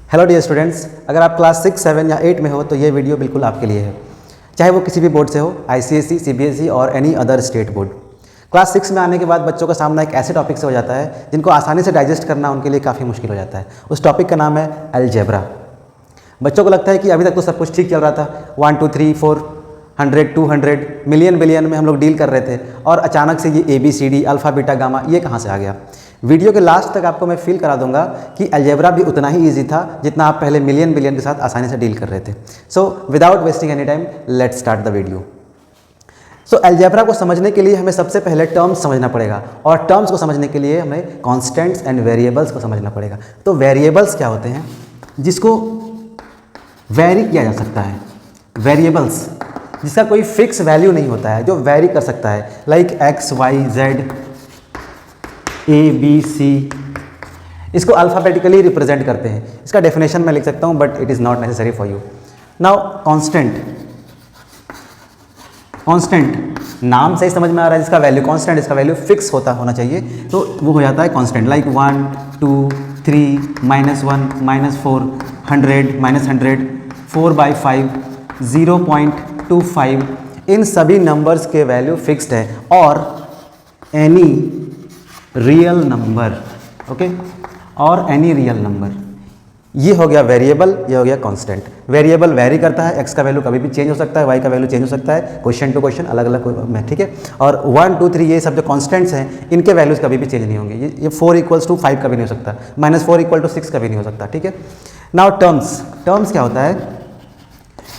Hello dear students, अगर आप class 6, 7 या 8 में हो तो ये वीडियो बिल्कुल आपके लिए है। चाहे वो किसी भी बोर्ड से हो, आईसीएसई, सीबीएसई और any other state board. Class 6 में आने के बाद बच्चों का सामना एक ऐसे टॉपिक से हो जाता है जिनको आसानी से डाइजेस्ट करना उनके लिए काफ़ी मुश्किल हो जाता है। उस टॉपिक का नाम है अलजेब्रा। बच्चों को लगता है कि अभी तक तो सब कुछ ठीक चल रहा था, 1 2 3 4 100 200 मिलियन बिलियन में हम लोग डील कर रहे थे, और अचानक से ये ABCD अल्फ़ा बीटा गामा ये कहाँ से आ गया। वीडियो के लास्ट तक आपको मैं फील करा दूंगा कि अलजेब्रा भी उतना ही ईजी था जितना आप पहले मिलियन बिलियन के साथ आसानी से डील कर रहे थे। So without wasting any time let's start the video. So algebra को समझने के लिए हमें सबसे पहले टर्म्स समझना पड़ेगा, और टर्म्स को समझने के लिए हमें कॉन्स्टेंट्स एंड वेरिएबल्स को समझना पड़ेगा। तो वेरिएबल्स क्या होते हैं? जिसको वेरी किया जा सकता है। वेरिएबल्स जिसका कोई फिक्स वैल्यू नहीं होता है, जो वेरी कर सकता है, like X Y Z ABC। इसको अल्फ़ाबेटिकली रिप्रेजेंट करते हैं। इसका डेफिनेशन मैं लिख सकता हूँ, but it is not necessary for you. Now constant नाम से ही समझ में आ रहा है, जिसका वैल्यू कांस्टेंट, इसका वैल्यू फिक्स होना चाहिए, तो वो हो जाता है कांस्टेंट। लाइक 1 2 3 -1 -4 100 -100 4/5 0.25 इन सभी नंबर्स के वैल्यू फिक्स्ड है। और एनी रियल नंबर, ओके, और एनी रियल नंबर, ये हो गया वेरिएबल, ये हो गया कांस्टेंट। वेरिएबल वेरी करता है, x का वैल्यू कभी भी चेंज हो सकता है, y का वैल्यू चेंज हो सकता है, क्वेश्चन टू क्वेश्चन अलग अलग में, ठीक है। और 1 2 3 ये सब जो कांस्टेंट्स हैं, इनके वैल्यूज कभी भी चेंज नहीं होंगे। ये 4 = 5 कभी नहीं हो सकता, -4 = 6 कभी नहीं हो सकता, ठीक है। नाउ टर्म्स क्या होता है?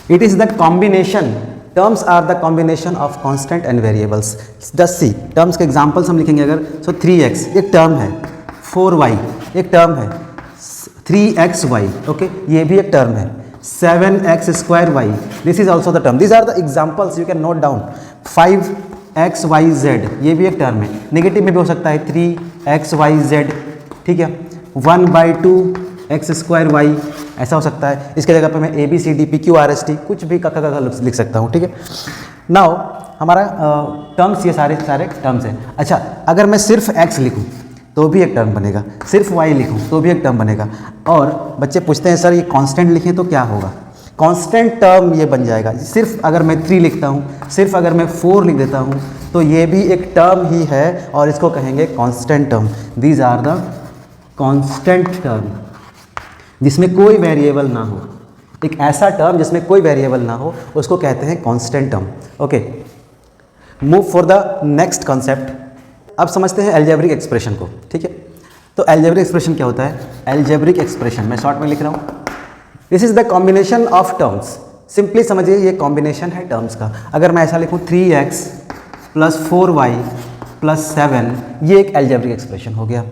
It is the combination, terms are the combination of constant and variables. Just see, terms के एग्जांपल्स हम लिखेंगे अगर, सो 3x एक टर्म है, 4y एक टर्म है, 3xy, ओके, ये भी एक टर्म है, 7x² this is also the term. These are the examples you can note down. 5xyz ये भी एक टर्म है, नेगेटिव में भी हो सकता है, 3xyz, ठीक है। 1/2x² ऐसा हो सकता है। इसके जगह पे मैं ABCD PQRST कुछ भी का लिख सकता हूँ, ठीक है। नाउ हमारा टर्म्स, ये सारे टर्म्स हैं। अच्छा, अगर मैं सिर्फ x लिखूँ तो भी एक टर्म बनेगा, सिर्फ y लिखूँ तो भी एक टर्म बनेगा। और बच्चे पूछते हैं सर ये कांस्टेंट लिखें तो क्या होगा? कांस्टेंट टर्म ये बन जाएगा। सिर्फ अगर मैं 3 लिखता हूँ, सिर्फ अगर मैं 4 लिख देता हूँ, तो ये भी एक टर्म ही है, और इसको कहेंगे constant term. These are the constant term, जिसमें कोई वेरिएबल ना हो। एक ऐसा टर्म जिसमें कोई वेरिएबल ना हो, उसको कहते हैं constant term, okay. Move for the next concept. अब समझते हैं अलजेब्रिक एक्सप्रेशन को, ठीक है। तो अलजेब्रिक एक्सप्रेशन क्या होता है? अलजेब्रिक एक्सप्रेशन मैं शॉर्ट में लिख रहा हूँ। This is the combination of terms. Simply समझिए, ये कॉम्बिनेशन है टर्म्स का। अगर मैं ऐसा लिखूँ 3x + 4y + 7, ये एक अलजेब्रिक एक्सप्रेशन हो गया।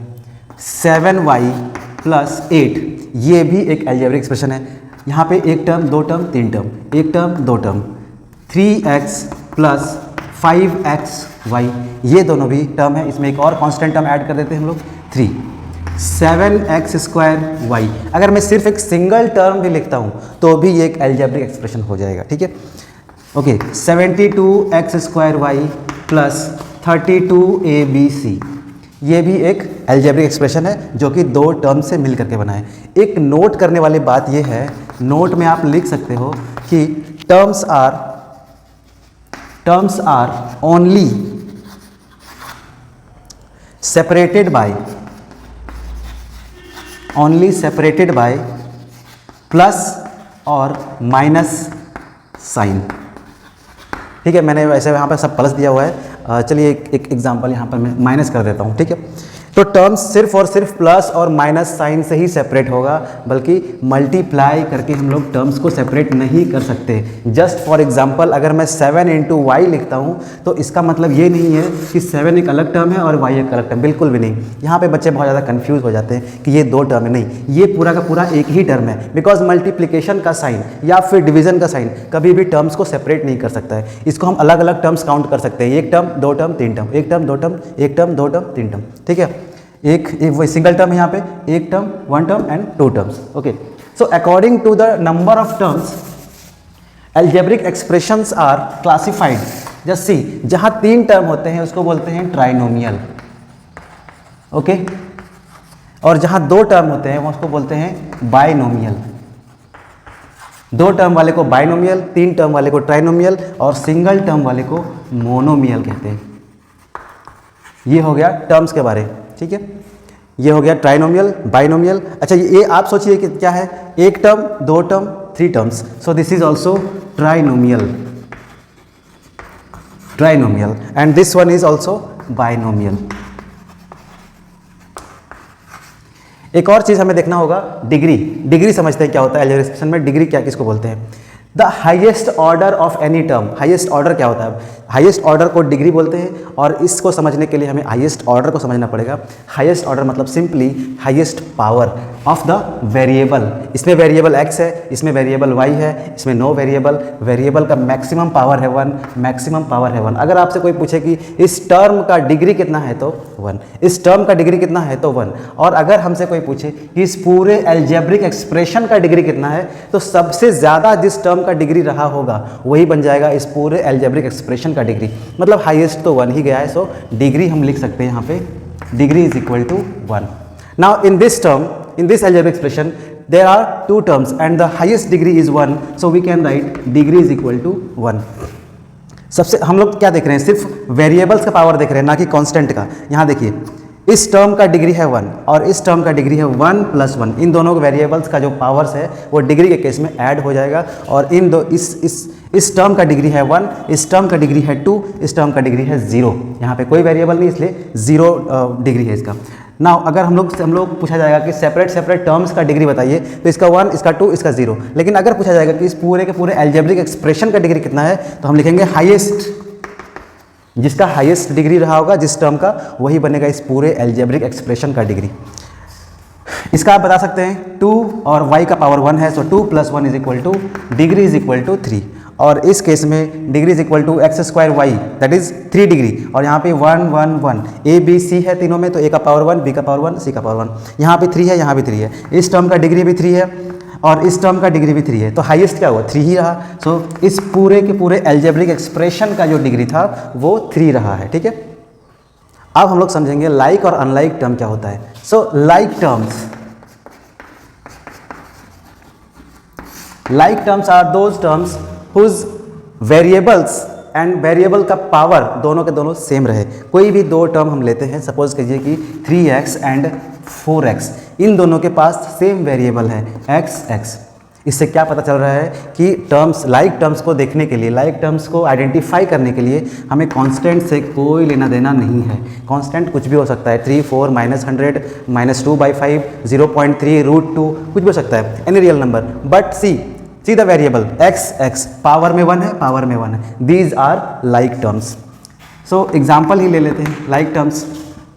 7y + 8 ये भी एक अलजेब्रिक एक्सप्रेशन है। यहाँ पे एक टर्म, दो टर्म, तीन टर्म, एक टर्म, दो टर्म। 3x + 5xy ये दोनों भी टर्म है। इसमें एक और कांस्टेंट टर्म ऐड कर देते हैं हम लोग, 3। 7x²y, अगर मैं सिर्फ एक सिंगल टर्म भी लिखता हूँ तो भी ये एक अलजेब्रिक एक्सप्रेशन हो जाएगा, ठीक है, ओके। 72x² + 32abc ये भी एक अलजेब्रिक एक्सप्रेशन है, जो कि दो टर्म से मिल करके बना है। एक नोट करने वाली बात ये है, नोट में आप लिख सकते हो कि terms are only separated by plus और माइनस साइन, ठीक है। मैंने वैसे यहाँ पर सब प्लस दिया हुआ है, चलिए एक एग्जांपल यहाँ पर मैं माइनस कर देता हूँ, ठीक है। तो टर्म्स सिर्फ और सिर्फ प्लस और माइनस साइन से ही सेपरेट होगा, बल्कि मल्टीप्लाई करके हम लोग टर्म्स को सेपरेट नहीं कर सकते। जस्ट फॉर एग्जांपल, अगर मैं 7 × y लिखता हूँ तो इसका मतलब ये नहीं है कि 7 एक अलग टर्म है और y एक अलग टर्म, बिल्कुल भी नहीं। यहाँ पे बच्चे बहुत ज़्यादा कंफ्यूज हो जाते हैं कि ये दो टर्म है। नहीं, ये पूरा का पूरा एक ही टर्म है, बिकॉज मल्टीप्लिकेशन का साइन या फिर डिवीजन का साइन कभी भी टर्म्स को सेपरेट नहीं कर सकता है। इसको हम अलग अलग टर्म्स काउंट कर सकते हैं, एक टर्म, दो टर्म, तीन टर्म, एक टर्म, दो टर्म, एक टर्म, दो टर्म, तीन टर्म, ठीक है। एक वो सिंगल टर्म है यहाँ पे, एक term, one term and two terms, okay. So according to the number of terms, algebraic expressions are classified. Just see, जहाँ 3 टर्म होते हैं उसको बोलते हैं ट्राइनोमियल, ओके। और जहाँ दो टर्म होते हैं वो उसको बोलते हैं बाइनोमियल। दो टर्म वाले को बाइनोमियल, तीन टर्म वाले को ट्राइनोमियल और सिंगल टर्म वाले को मोनोमियल कहते हैं। ये हो गया टर्म्स के बारे, ठीक है। ये हो गया ट्राइनोमियल, बाइनोमियल। अच्छा ये आप सोचिए कि क्या है, एक टर्म, दो term, three terms, so this is also trinomial, trinomial and this one is also binomial. एक और चीज हमें देखना होगा, डिग्री। डिग्री समझते हैं क्या होता है अलजेब्रिक एक्सप्रेशन में, डिग्री क्या किसको बोलते हैं? The highest order of any term. Highest order क्या होता है? हाइएस्ट ऑर्डर को डिग्री बोलते हैं और इसको समझने के लिए हमें हाइएस्ट ऑर्डर को समझना पड़ेगा। हाइएस्ट ऑर्डर मतलब simply highest power of the variable. इसमें वेरिएबल x है, इसमें वेरिएबल y है, इसमें नो वेरिएबल। वेरिएबल का मैक्सिमम पावर है 1, मैक्सिमम पावर है 1। अगर आपसे कोई पूछे कि इस टर्म का डिग्री कितना है तो 1, इस टर्म का डिग्री कितना है तो 1। और अगर हमसे कोई पूछे कि इस पूरे अलजेब्रिक एक्सप्रेशन का डिग्री कितना है तो सबसे ज़्यादा जिस टर्म का डिग्री रहा होगा वही बन जाएगा इस पूरे अलजेब्रिक एक्सप्रेशन का डिग्री। मतलब हाईएस्ट तो 1 ही गया है, सो डिग्री हम लिख सकते हैं यहाँ पे, degree is equal to 1। Now in this term, in this algebraic expression there are two terms and the highest degree is 1, so we can write degree is equal to 1। सबसे हम लोग क्या देख रहे हैं, सिर्फ वेरिएबल्स का पावर देख रहे हैं, ना कि कांस्टेंट का। यहाँ देखिए इस टर्म का डिग्री है 1 और इस टर्म का डिग्री है 1 + 1। इन दोनों वेरिएबल्स का जो पावर्स है वो डिग्री के केस में ऐड हो जाएगा और इन दो इस टर्म का डिग्री है 1, इस टर्म का डिग्री है 2, इस टर्म का डिग्री है 0। यहाँ पे कोई वेरिएबल नहीं इसलिए 0 डिग्री है इसका। नाउ अगर हम लोग पूछा जाएगा कि सेपरेट टर्म्स का डिग्री बताइए तो इसका 1, इसका 2, इसका 0। लेकिन अगर पूछा जाएगा कि इस पूरे के पूरे अलजेब्रिक एक्सप्रेशन का डिग्री कितना है तो हम लिखेंगे हाईएस्ट। जिसका हाईएस्ट डिग्री रहा होगा जिस टर्म का, वही बनेगा इस पूरे अलजेब्रिक एक्सप्रेशन का डिग्री। इसका आप बता सकते हैं 2 और y का पावर 1 है, so 2 + 1 is equal to degree is equal to 3। और इस केस में degree is equal to x² y, that is 3 degree. और यहाँ पे 1 1 1 a b c है तीनों में, तो a का पावर 1, b का पावर 1, c का पावर 1। यहाँ पे 3 है, यहाँ भी 3 है। इस टर्म का डिग्री भी 3 है और इस टर्म का डिग्री भी 3 है, तो हाईएस्ट क्या हुआ, 3 ही रहा। सो इस पूरे के पूरे अलजेब्रिक एक्सप्रेशन का जो डिग्री था वो 3 रहा है, ठीक है। अब हम लोग समझेंगे लाइक और अनलाइक टर्म क्या होता है। So like terms are those terms whose variables and variable का पावर दोनों के दोनों सेम रहे। कोई भी दो टर्म हम लेते हैं, सपोज कीजिए कि 3x एंड 4x, इन दोनों के पास सेम वेरिएबल है x। इससे क्या पता चल रहा है कि टर्म्स, लाइक टर्म्स को देखने के लिए, लाइक टर्म्स को आइडेंटिफाई करने के लिए हमें कांस्टेंट से कोई लेना देना नहीं है। कांस्टेंट कुछ भी हो सकता है, 3 4 -100 -2/5 0.3 √2 कुछ भी हो सकता है, any real number. But see the variable x power में 1 है, पावर में 1 है। These are like terms. So example ही ले लेते हैं like terms.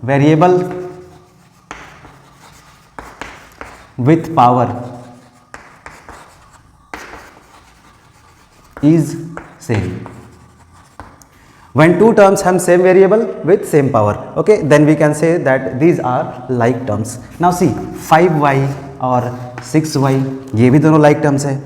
Variable with power is same. When two terms have same variable with same power, okay, then we can say that these are like terms. Now see 5y और 6y, ये भी दोनों like terms है।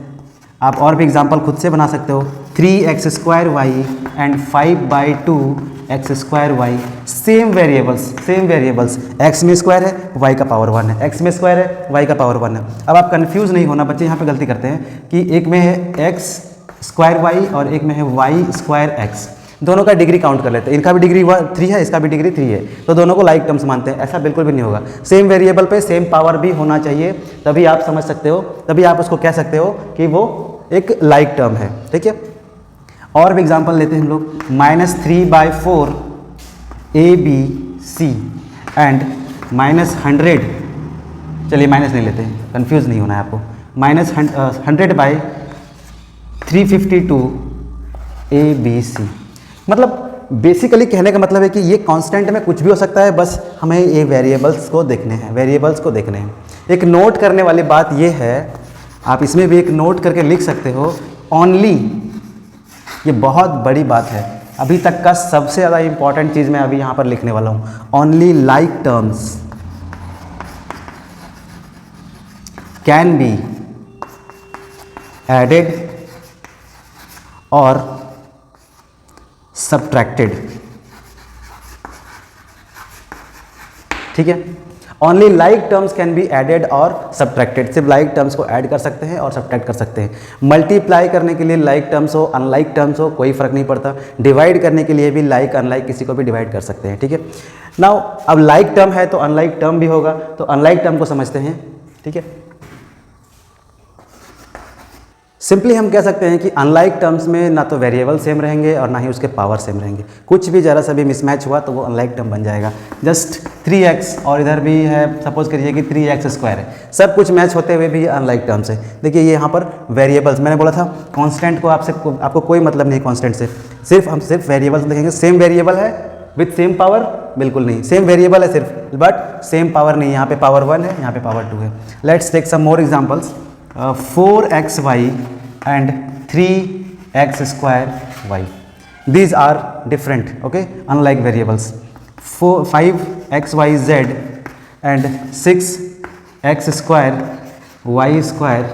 आप और भी example खुद से बना सकते हो। 3x² y and 5/2 x² y, same variables, x में स्क्वायर है, y का पावर 1 है, x में स्क्वायर है, y का पावर 1 है। अब आप कंफ्यूज नहीं होना, बच्चे यहाँ पे गलती करते हैं कि एक में है x² y और एक में है y² x। दोनों का डिग्री काउंट कर लेते हैं, इनका भी डिग्री 3 है, इसका भी डिग्री 3 है, तो दोनों को लाइक टर्म्स मानते हैं। ऐसा बिल्कुल भी नहीं होगा। सेम वेरिएबल पे सेम पावर भी होना चाहिए, तभी आप समझ सकते हो, तभी आप उसको कह सकते हो कि वो एक लाइक टर्म है, ठीक है। और भी एग्जांपल लेते हैं हम लोग। -3/4 ABC एंड -100, चलिए माइनस नहीं लेते हैं, कंफ्यूज नहीं होना है आपको। -100/352 ABC। मतलब बेसिकली कहने का मतलब है कि ये कांस्टेंट में कुछ भी हो सकता है, बस हमें ये वेरिएबल्स को देखने हैं। एक नोट करने वाली बात ये है, आप इसमें भी एक नोट करके लिख सकते हो, ओनली, ये बहुत बड़ी बात है। अभी तक का सबसे ज़्यादा इंपॉर्टेंट चीज़ मैं अभी यहाँ पर लिखने वाला हूँ। Only like terms can be added और सब्ट्रैक्टेड, ठीक है। Only like terms can be added और सब्ट्रैक्टेड, सिर्फ लाइक टर्म्स को ऐड कर सकते हैं और सब्ट्रैक्ट कर सकते हैं। मल्टीप्लाई करने के लिए लाइक टर्म्स हो अनलाइक टर्म्स हो कोई फर्क नहीं पड़ता। डिवाइड करने के लिए भी लाइक अनलाइक किसी को भी डिवाइड कर सकते हैं, ठीक है। नाउ अब लाइक टर्म है तो अनलाइक टर्म भी होगा, तो अनलाइक टर्म को समझते हैं, ठीक है। सिंपली हम कह सकते हैं कि अनलाइक टर्म्स में ना तो वेरिएबल सेम रहेंगे और ना ही उसके पावर सेम रहेंगे। कुछ भी ज़रा सा भी मिसमैच हुआ तो वो अनलाइक टर्म बन जाएगा। जस्ट 3x और इधर भी है, सपोज करिए कि 3x स्क्वायर है, सब कुछ मैच होते हुए भी ये अनलाइक टर्म्स है। देखिए ये यहाँ पर वेरिएबल्स, मैंने बोला था कांस्टेंट को आपको कोई मतलब नहीं कांस्टेंट से, हम सिर्फ वेरिएबल्स देखेंगे। सेम वेरिएबल है विथ सेम पावर, बिल्कुल नहीं। सेम वेरिएबल है सिर्फ, बट सेम पावर नहीं। यहाँ पे पावर 1 है, यहाँ पे पावर 2 है। Let's take some more examples. 4xy and 3x square y. These are different, okay, unlike variables. 5xyz and 6x square y square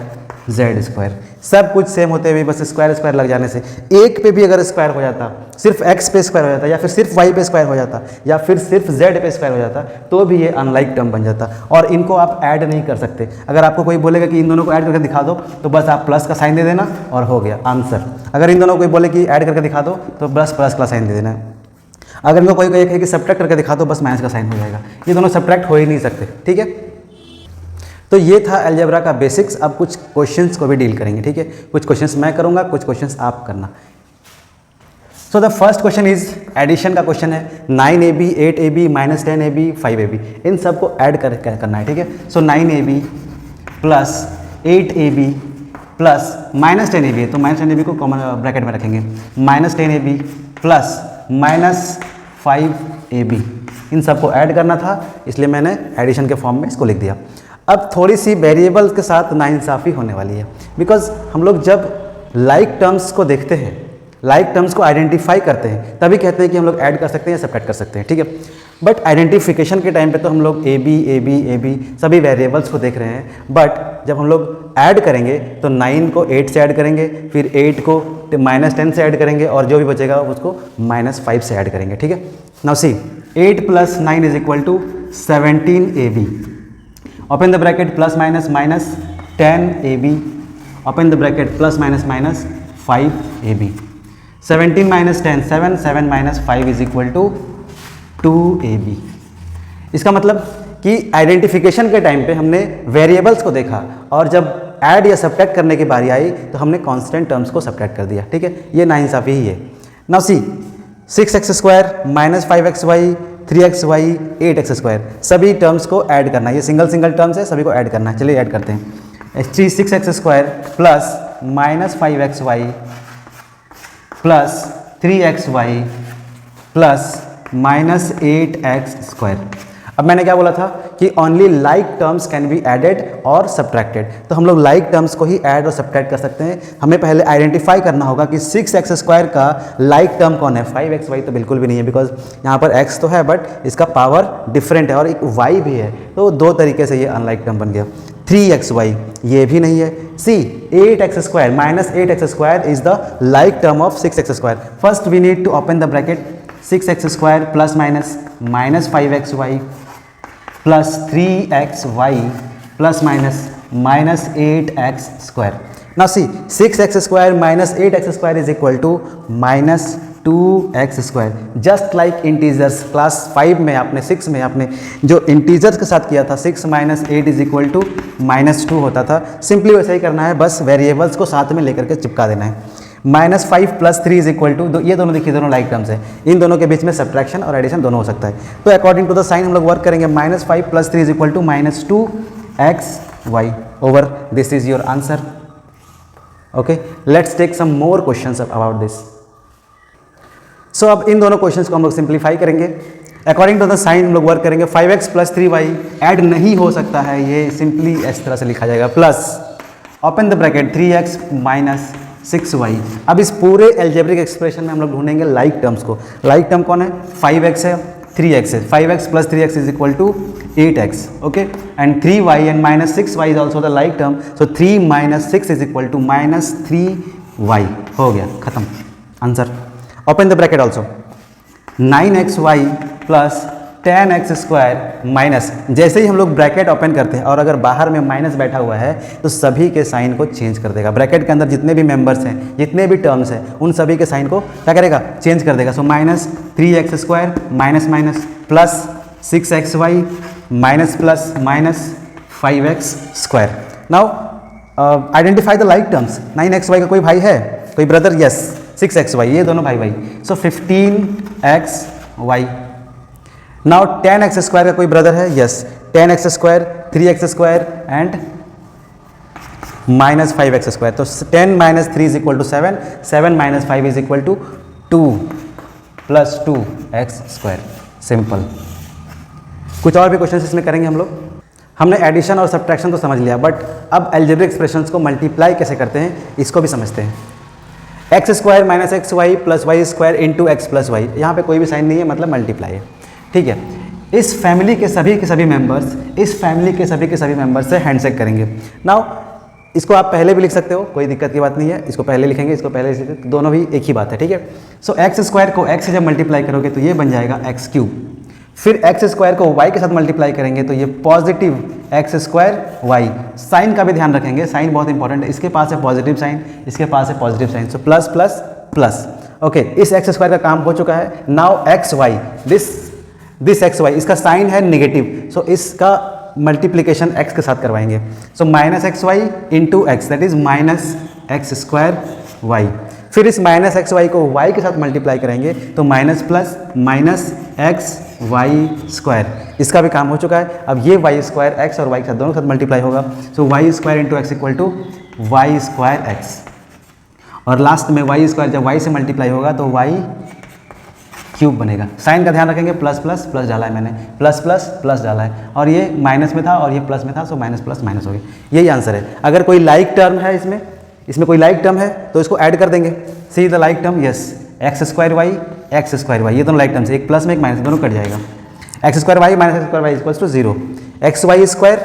z square, सब कुछ सेम होते हुए बस स्क्वायर स्क्वायर लग जाने से, एक पे भी अगर स्क्वायर हो जाता, सिर्फ x पे स्क्वायर हो जाता, या फिर सिर्फ y पे स्क्वायर हो जाता, या फिर सिर्फ z पे स्क्वायर हो जाता, तो भी ये अनलाइक टर्म बन जाता। और इनको आप ऐड नहीं कर सकते। अगर आपको कोई बोलेगा कि इन दोनों को ऐड करके दिखा दो, तो बस आप प्लस का साइन दे देना और हो गया आंसर। अगर इन दोनों को कोई बोले कि ऐड करके दिखा दो, तो बस प्लस का साइन दे देना है। अगर इनको कोई कहे कि सब्ट्रैक्ट करके दिखा दो, बस माइनस का साइन हो जाएगा। ये दोनों सब्ट्रैक्ट हो ही नहीं सकते, ठीक है। तो ये था अलजेब्रा का बेसिक्स। अब कुछ क्वेश्चंस को भी डील करेंगे, ठीक है। कुछ क्वेश्चंस मैं करूंगा, कुछ क्वेश्चंस आप करना। So the first question is addition का क्वेश्चन है। 9ab, 8ab, -10ab, 5ab, इन सबको ऐड करना है, ठीक है। सो 9ab plus 8ab plus -10ab है, तो -10ab को कॉमन ब्रैकेट में रखेंगे। -10ab प्लस -5ab, इन सबको ऐड करना था, इसलिए मैंने एडिशन के फॉर्म में इसको लिख दिया। अब थोड़ी सी वेरिएबल के साथ नाइंसाफ़ी होने वाली है, बिकॉज हम लोग जब लाइक टर्म्स को देखते हैं, लाइक टर्म्स को आइडेंटिफाई करते हैं, तभी कहते हैं कि हम लोग ऐड कर सकते हैं या सब्ट्रैक्ट कर सकते हैं, ठीक है। बट आइडेंटिफिकेशन के टाइम पे तो हम लोग ab सभी वेरिएबल्स को देख रहे हैं। बट जब हम लोग ऐड करेंगे तो 9 को 8 से ऐड करेंगे, फिर 8 को -10 से ऐड करेंगे, और जो भी बचेगा उसको -5 से ऐड करेंगे, ठीक है। Now see 8 + 9 = 17ab, open the bracket plus minus 10ab, open the bracket plus minus 5ab, 17 - 10 7, 7 - 5 = 2ab। इसका मतलब कि आइडेंटिफिकेशन के टाइम पे हमने वेरिएबल्स को देखा, और जब ऐड या सब्ट्रैक्ट करने की बारी आई तो हमने कांस्टेंट टर्म्स को सब्ट्रैक्ट कर दिया, ठीक है। ये नाइंसाफ़ी ही है। Now see 6x² -5xy 3xy 8x², सभी टर्म्स को ऐड करना है। ये सिंगल सिंगल टर्म्स है, सभी को ऐड करना है। चलिए ऐड करते हैं। 6x² plus -5xy plus 3xy plus -8x²। अब मैंने क्या बोला था कि only like terms can be added और सब्ट्रैक्टेड, तो हम लोग लाइक टर्म्स को ही ऐड और सब्ट्रैक्ट कर सकते हैं। हमें पहले आइडेंटिफाई करना होगा कि 6x² का लाइक टर्म कौन है। 5xy तो बिल्कुल भी नहीं है, बिकॉज यहाँ पर x तो है बट इसका पावर डिफरेंट है, और एक y भी है, तो दो तरीके से ये अनलाइक टर्म बन गया। 3xy ये भी नहीं है। See 8x² -8x² is the like term of 6x²। First we need to open the bracket. 6x² plus minus -5xy plus 3xy plus -8x²। Now see 6x² -8x² is equal to -2x²। Just like integers, class 5 में आपने 6 में आपने जो integers के साथ किया था, 6 - 8 is equal to -2 होता था। सिंपली वैसे ही करना है, बस वेरिएबल्स को साथ में लेकर के चिपका देना है। -5 + 3 इज इक्वल टू, ये दोनों देखिए दोनों लाइक टर्म्स है, इन दोनों के बीच में सब्ट्रैक्शन और एडिशन दोनों हो सकता है। तो अकॉर्डिंग टू द साइन हम लोग वर्क करेंगे। -5 + 3 is equal to -2xy over this is your answer. Okay, let's take some more questions about this. So अब इन दोनों क्वेश्चंस को हम लोग सिंप्लीफाई करेंगे। अकॉर्डिंग टू द साइन हम लोग वर्क करेंगे। 5x + 3y ऐड नहीं हो सकता है, ये सिंपली इस तरह से लिखा जाएगा। Plus open the bracket 3x - 6y। अब इस पूरे एल्जेब्रिक एक्सप्रेशन में हम लोग ढूंढेंगे लाइक टर्म्स को। लाइक टर्म कौन है? 5x है, 3x है। 5x + 3x is equal to 8x, okay, and 3y and -6y is also the like term, so 3 - 6 is equal to -3y। हो गया, खत्म answer. Open the bracket also. 9xy plus 10x square minus, जैसे ही हम लोग bracket open करते हैं और अगर बाहर में माइनस बैठा हुआ है तो सभी के साइन को चेंज कर देगा। ब्रैकेट के अंदर जितने भी मेंबर्स हैं, जितने भी टर्म्स हैं, उन सभी के साइन को क्या करेगा, चेंज कर देगा। So minus 3x square minus minus plus 6xy minus plus minus 5x square. Now identify the like terms. 9xy का कोई भाई है, कोई ब्रदर? यस, 6xy, ये दोनों भाई भाई। सो 15xy। नाउ 10x स्क्वायर का कोई ब्रदर है? Yes, 10x square, 3x square and minus 5x square. तो 10 minus 3 is equal to 7, 7 minus 5 is equal to 2 plus 2x square. Simple. कुछ और भी क्वेश्चन इसमें करेंगे हम लोग। हमने एडिशन और सब्ट्रैक्शन तो समझ लिया, बट अब अलजेब्रिक एक्सप्रेशंस को मल्टीप्लाई कैसे करते हैं इसको भी समझते हैं। X square minus x y plus y square into x plus y, यहाँ पर कोई भी साइन नहीं है, मतलब मल्टीप्लाई है। ठीक है, इस फैमिली के सभी मेंबर्स, इस फैमिली के सभी मेंबर्स से हैंडशेक करेंगे। नाउ इसको आप पहले भी लिख सकते हो, कोई दिक्कत की बात नहीं है। इसको पहले लिखेंगे, इसको पहले लिखेंगे, दोनों भी एक ही बात है। ठीक है, सो एक्स स्क्वायर को एक्स से जब मल्टीप्लाई करोगे तो ये बन जाएगा एक्स क्यूब। फिर एक्स स्क्वायर को वाई के साथ मल्टीप्लाई करेंगे तो ये positive x square y. Sign का भी ध्यान रखेंगे, साइन बहुत इंपॉर्टेंट है। इसके पास है पॉजिटिव साइन, इसके पास है positive sign, so plus plus plus. Okay, इस एक्स स्क्वायर का काम हो चुका है। Now x y, this x y, इसका साइन है नेगेटिव, सो इसका मल्टीप्लीकेशन एक्स के साथ करवाएंगे। So minus x y into x, that is minus x square y. फिर इस माइनस एक्स वाई को वाई के साथ मल्टीप्लाई करेंगे तो minus plus minus x y square, इसका भी काम हो चुका है। अब ये वाई स्क्वायर एक्स और वाई के साथ दोनों के साथ मल्टीप्लाई होगा, so Y square into X equal to Y square X. और लास्ट में वाई स्क्वायर जब वाई से मल्टीप्लाई होगा तो वाई क्यूब बनेगा। साइन का ध्यान रखेंगे, प्लस प्लस प्लस डाला है मैंने, प्लस प्लस प्लस डाला है, और ये माइनस में था और ये प्लस में था, सो माइनस प्लस माइनस हो गया। यही आंसर है। अगर कोई लाइक टर्म है इसमें कोई लाइक टर्म है तो इसको ऐड कर देंगे। See the like term, yes, x square y, x square y, ये दोनों लाइक टर्म्स, एक प्लस में एक माइनस, दोनों कट जाएगा। X square y minus x square y equals to 0, x y square,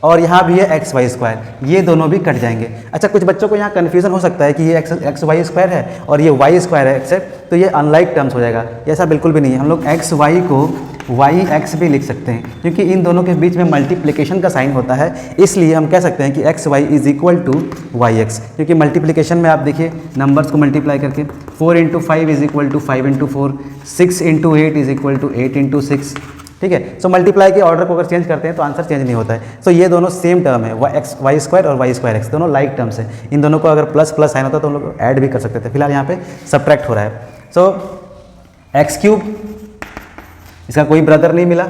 और यहाँ भी है एक्स वाई स्क्वायर, ये दोनों भी कट जाएंगे। अच्छा, कुछ बच्चों को यहाँ कन्फ्यूजन हो सकता है कि ये एक्स वाई स्क्वायर है और ये वाई स्क्वायर है एक्स है, तो ये अनलाइक टर्म्स हो जाएगा। ऐसा बिल्कुल भी नहीं है। हम लोग एक्स वाई को वाई एक्स भी लिख सकते हैं, क्योंकि इन दोनों के बीच में मल्टीप्लिकेशन का साइन होता है, इसलिए हम कह सकते हैं कि x y is equal to y x. क्योंकि मल्टीप्लिकेशन में आप देखिए नंबर्स को मल्टीप्लाई करके 4 into 5 is equal to 5 into 4, 6 into 8 is equal to 8 into 6। ठीक है, सो मल्टीप्लाई के ऑर्डर को अगर चेंज करते हैं तो आंसर चेंज नहीं होता है। सो ये दोनों सेम टर्म है, वाई स्क्वायर और वाई स्क्वायर एक्स, दोनों लाइक टर्म्स है। इन दोनों को अगर प्लस प्लस साइन होता तो हम लोग ऐड भी कर सकते थे, फिलहाल यहाँ पे सब्ट्रैक्ट हो रहा है। सो एक्स क्यूब, इसका कोई ब्रदर नहीं मिला,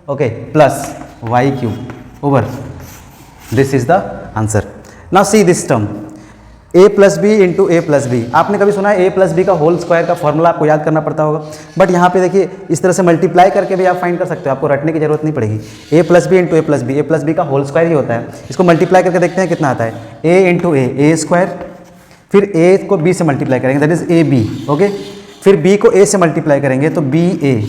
okay, plus y cube over, this is the answer. Now see this term a plus B into A plus B. आपने कभी सुना है a प्लस बी का होल स्क्वायर का फॉर्मूला आपको याद करना पड़ता होगा, बट यहाँ पे देखिए इस तरह से मल्टीप्लाई करके भी आप फाइंड कर सकते हो, आपको रटने की जरूरत नहीं पड़ेगी। a plus B into A plus B का होल स्क्वायर ही होता है। इसको मल्टीप्लाई करके देखते हैं कितना आता है, a इंटू ए स्क्वायर, फिर a को b से मल्टीप्लाई करेंगे, that is A B, okay, फिर b को a से मल्टीप्लाई करेंगे तो बी ए,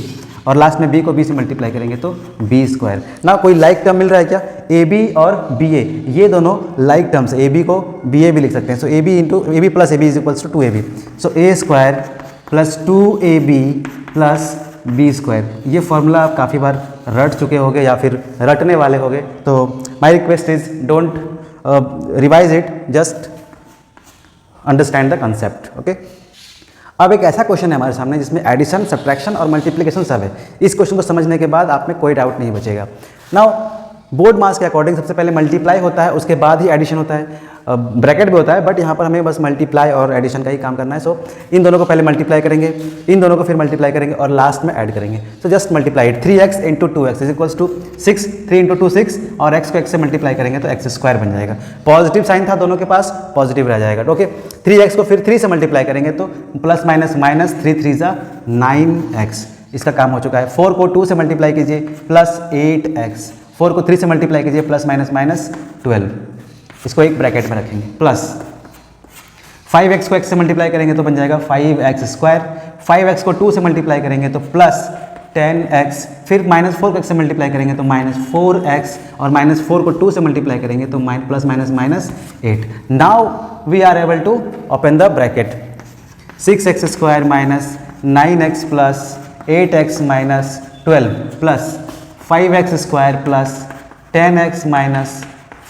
और लास्ट में b को b से मल्टीप्लाई करेंगे तो b स्क्वायर। ना कोई लाइक टर्म मिल रहा है क्या, ए बी और बी ए, ये दोनों लाइक टर्म्स, ए बी को बी ए भी लिख सकते हैं। So A B into A B plus A B is equals to 2ab, so A square plus 2ab plus B square. ये formula आप काफ़ी बार रट चुके होंगे या फिर रटने वाले होंगे, तो my request is don't revise it, just understand the concept, okay. अब एक ऐसा क्वेश्चन है हमारे सामने जिसमें एडिशन, सब्ट्रैक्शन और मल्टीप्लिकेशन सब है। इस क्वेश्चन को समझने के बाद आप में कोई डाउट नहीं बचेगा। नाउ बोर्ड मास के अकॉर्डिंग सबसे पहले मल्टीप्लाई होता है, उसके बाद ही एडिशन होता है, ब्रैकेट भी होता है, बट यहाँ पर हमें बस मल्टीप्लाई और एडिशन का ही काम करना है। सो इन दोनों को पहले मल्टीप्लाई करेंगे, इन दोनों को फिर मल्टीप्लाई करेंगे और लास्ट में ऐड करेंगे। So just multiply it, 3x into 2x is equals to 6, 3 into 2 6, और x को x से मल्टीप्लाई करेंगे तो एक्स स्क्वायर बन जाएगा। पॉजिटिव साइन था दोनों के पास, पॉजिटिव रह जाएगा, ओके। 3x को फिर 3 से मल्टीप्लाई करेंगे तो प्लस माइनस माइनस 3 3 जा 9x, इसका काम हो चुका है। 4 को 2 से मल्टीप्लाई कीजिए प्लस 8x, 4 को 3 से मल्टीप्लाई कीजिए प्लस माइनस माइनस 12, इसको एक ब्रैकेट में रखेंगे, प्लस 5x को x से मल्टीप्लाई करेंगे तो बन जाएगा 5x स्क्वायर, 5x को 2 से मल्टीप्लाई करेंगे तो प्लस 10x, फिर माइनस 4 को x से मल्टीप्लाई करेंगे तो माइनस 4x, और माइनस 4 को 2 से मल्टीप्लाई करेंगे तो plus minus minus 8। Now we are able to open the bracket, 6x square minus 9x plus 8x minus 12 plus 5x square plus 10x minus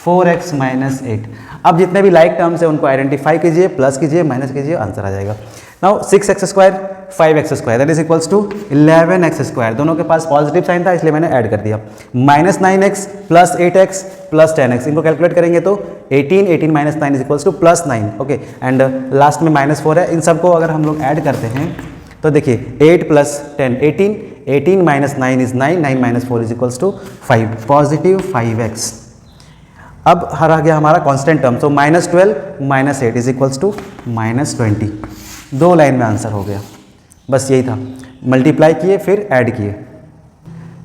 4x minus 8। अब जितने भी लाइक टर्म्स हैं उनको आइडेंटिफाई कीजिए, प्लस कीजिए, minus कीजिए, answer आ जाएगा। Now 6x square 5x square that is equals to 11x square, दोनों के पास पॉजिटिव साइन था इसलिए मैंने ऐड कर दिया। Minus 9x plus 8x plus 10x, इनको कैलकुलेट करेंगे तो 18 minus 9 is equals two plus 9। Okay, and last में माइनस 4 है। इन सबको अगर हम लोग ऐड करते हैं तो देखिए 8 plus 10 18 minus 9 is 9, 9 minus 4 is equals to 5, positive 5x। अब आ गया हमारा कांस्टेंट टर्म, तो -12 minus 8 is equals to -20। 2 line में आंसर हो गया, बस यही था। मल्टीप्लाई किए फिर ऐड किए।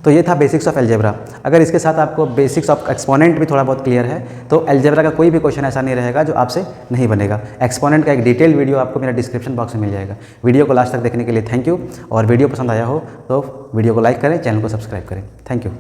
तो ये था बेसिक्स ऑफ अलजेब्रा। अगर इसके साथ आपको बेसिक्स ऑफ एक्सपोनेंट भी थोड़ा बहुत क्लियर है तो अलजेब्रा का कोई भी क्वेश्चन ऐसा नहीं रहेगा जो आपसे नहीं बनेगा। एक्सपोनेंट का एक डिटेल वीडियो आपको मेरा डिस्क्रिप्शन बॉक्स में मिल जाएगा। वीडियो को लास्ट तक देखने के लिए थैंक यू, और वीडियो पसंद आया हो तो वीडियो को लाइक करें, चैनल को सब्सक्राइब करें। Thank you.